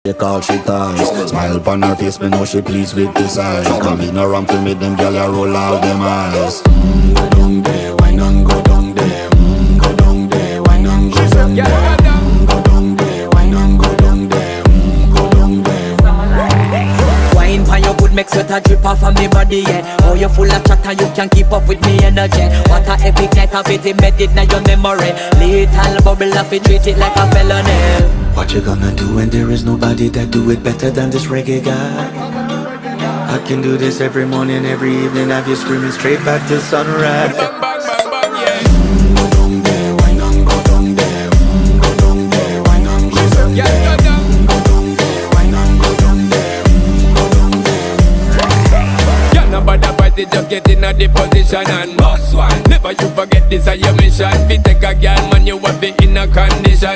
They call she ties. Smile upon her face, me know she pleased with this eyes. Come in around to me, them gyal a roll out them eyes. Go down there, why not go down there? Go down there, why not go down there? Go down there, why not go down there? Go down there. Wine pan your good, make sweat a drip off of me body, yeah. Oh, you full of chatter, you can keep up with me energy. What a epic night of it, embedded in your memory. Little bubble of it, treat it like a felony. What you gonna do when there is nobody that do it better than this reggae guy? I can do this every morning, every evening, have you screaming straight back to sunrise. Bang, bang, bang, bang, yeah. Go down there, why not go down there? Go down there, why not go down there? Yeah, go down. Go down there, why not go down there? Go down there. Yeah, nobody fight it, just get in a the position and boss one. Never you forget this is your mission. If you take a girl, man, you have it in a condition.